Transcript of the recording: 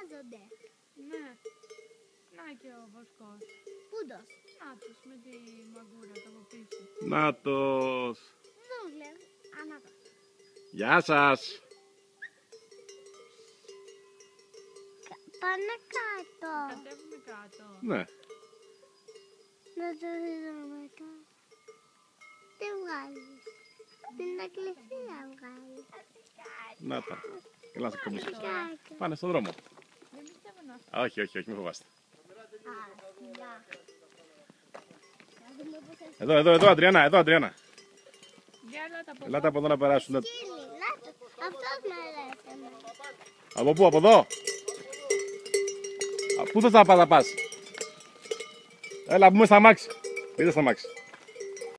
Χρειάζονται. Ναι. Να και ο βοσκός. Πούντος. Νάτος με τη μαγκούρα το από πίσω. Νάτος. Δούλε. Ανάτα. Γεια σας. Πάνε κάτω. Κατέβουμε κάτω. Ναι. Να το δούμε μετά. Τι βγάζεις. Την εκκλησία βγάζεις. Να τα. Έλα να σε κομπήσω. Κάτω. Πάνε στον δρόμο. Δεν πιστεύω να Όχι, όχι, όχι, μην φοβάστε. Φιλιά. Να δούμε πώς θα Εδώ, Αντριάννα, εδώ, Αντριάννα. Για ελάτε από Ελάτε από εδώ να περάσουν. σκύλει. Αυτός με αρέσει. Από πού, από εδώ. Πού θες να πας. Έλα, μπούμε στα μάξι. Πείτε στα μάξι.